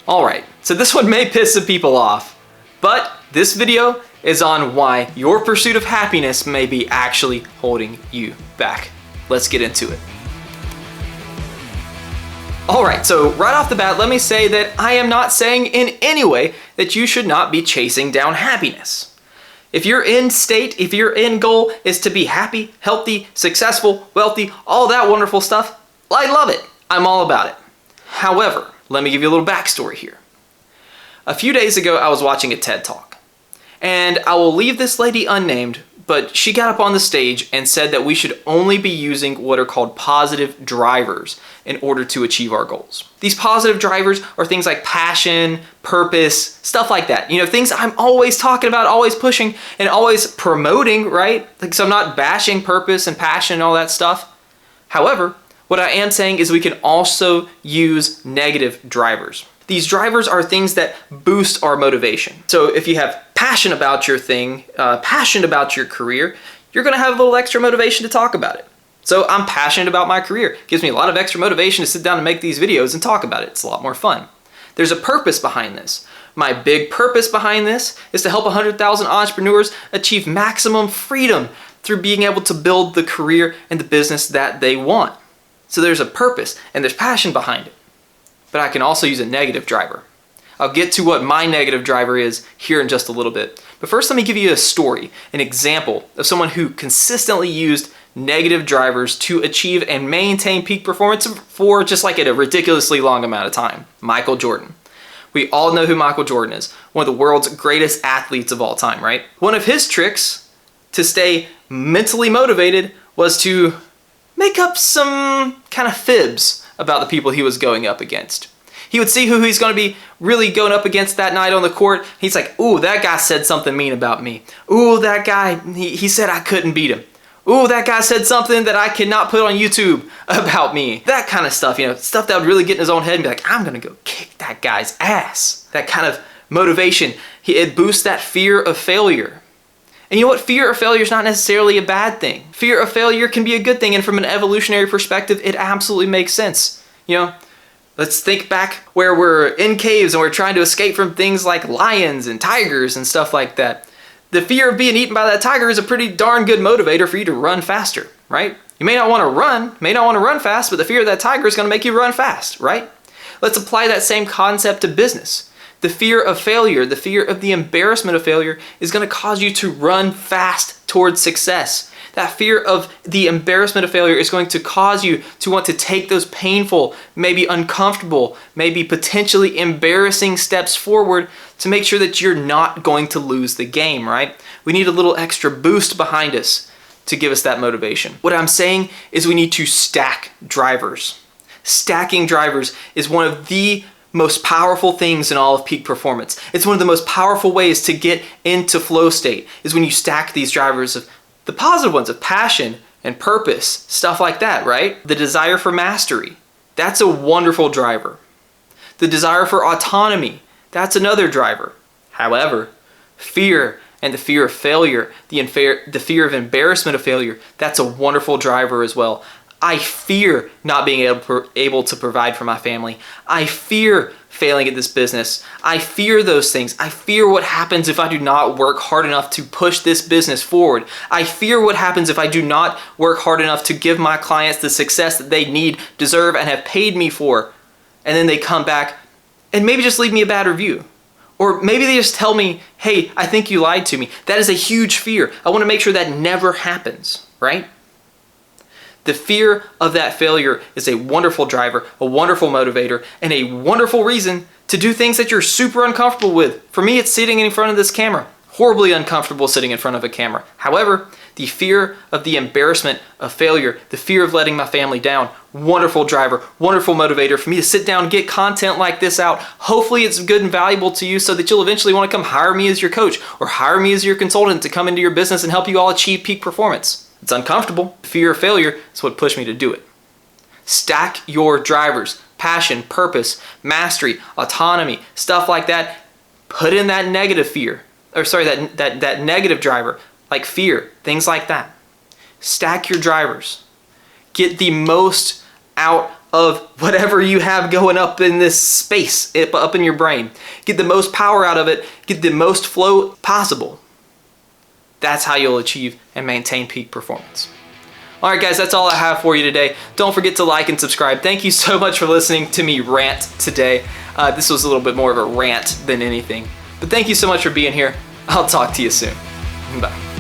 Alright, so this one may piss some people off, but this video is on why your pursuit of happiness may be actually holding you back. Let's get into it. Alright, so right off the bat, let me say that I am not saying in any way that you should not be chasing down happiness. If your end state, if your end goal is to be happy, healthy, successful, wealthy, all that wonderful stuff, I love it. I'm all about it. However, let me give you a little backstory here. A few days ago, I was watching a TED Talk, and I will leave this lady unnamed, but she got up on the stage and said that we should only be using what are called positive drivers in order to achieve our goals. These positive drivers are things like passion, purpose, stuff like that. You know, things I'm always talking about, always pushing, and always promoting, right? Like, so I'm not bashing purpose and passion and all that stuff. However, what I am saying is we can also use negative drivers. These drivers are things that boost our motivation. So if you have passion about your thing, passion about your career, you're gonna have a little extra motivation to talk about it. So I'm passionate about my career. It gives me a lot of extra motivation to sit down and make these videos and talk about it. It's a lot more fun. There's a purpose behind this. My big purpose behind this is to help 100,000 entrepreneurs achieve maximum freedom through being able to build the career and the business that they want. So there's a purpose and there's passion behind it. But I can also use a negative driver. I'll get to what my negative driver is here in just a little bit. But first, let me give you a story, an example of someone who consistently used negative drivers to achieve and maintain peak performance for just like a ridiculously long amount of time. Michael Jordan. We all know who Michael Jordan is, one of the world's greatest athletes of all time, right? One of his tricks to stay mentally motivated was to make up some kind of fibs about the people he was going up against. He would see who he's going to be really going up against that night on the court. He's like, ooh, that guy said something mean about me. Ooh, that guy, he said I couldn't beat him. Ooh, that guy said something that I cannot put on YouTube about me. That kind of stuff, you know, stuff that would really get in his own head and be like, I'm going to go kick that guy's ass. That kind of motivation, it boosts that fear of failure. And you know what? Fear of failure is not necessarily a bad thing. Fear of failure can be a good thing, and from an evolutionary perspective, it absolutely makes sense. You know, let's think back where we're in caves and we're trying to escape from things like lions and tigers and stuff like that. The fear of being eaten by that tiger is a pretty darn good motivator for you to run faster, right? You may not want to run fast, but the fear of that tiger is going to make you run fast, right? Let's apply that same concept to business. The fear of failure, the fear of the embarrassment of failure is going to cause you to run fast towards success. That fear of the embarrassment of failure is going to cause you to want to take those painful, maybe uncomfortable, maybe potentially embarrassing steps forward to make sure that you're not going to lose the game, right? We need a little extra boost behind us to give us that motivation. What I'm saying is we need to stack drivers. Stacking drivers is one of the most powerful things in all of peak performance. It's one of the most powerful ways to get into flow state is when you stack these drivers of the positive ones of passion and purpose, stuff like that, right? The desire for mastery, that's a wonderful driver. The desire for autonomy, that's another driver. However, fear and the fear of failure, the fear of embarrassment of failure, that's a wonderful driver as well. I fear not being able to provide for my family. I fear failing at this business. I fear those things. I fear what happens if I do not work hard enough to push this business forward. I fear what happens if I do not work hard enough to give my clients the success that they need, deserve, and have paid me for. And then they come back and maybe just leave me a bad review. Or maybe they just tell me, hey, I think you lied to me. That is a huge fear. I want to make sure that never happens, right? The fear of that failure is a wonderful driver, a wonderful motivator, and a wonderful reason to do things that you're super uncomfortable with. For me, it's sitting in front of this camera. Horribly uncomfortable sitting in front of a camera. However, the fear of the embarrassment of failure, the fear of letting my family down, wonderful driver, wonderful motivator for me to sit down and get content like this out. Hopefully it's good and valuable to you so that you'll eventually want to come hire me as your coach or hire me as your consultant to come into your business and help you all achieve peak performance. It's uncomfortable. Fear of failure is what pushed me to do it. Stack your drivers, passion, purpose, mastery, autonomy, stuff like that. Put in that negative fear, that negative driver, like fear, things like that. Stack your drivers. Get the most out of whatever you have going up in this space, up in your brain. Get the most power out of it, get the most flow possible. That's how you'll achieve and maintain peak performance. All right, guys, that's all I have for you today. Don't forget to like and subscribe. Thank you so much for listening to me rant today. This was a little bit more of a rant than anything. But thank you so much for being here. I'll talk to you soon. Bye.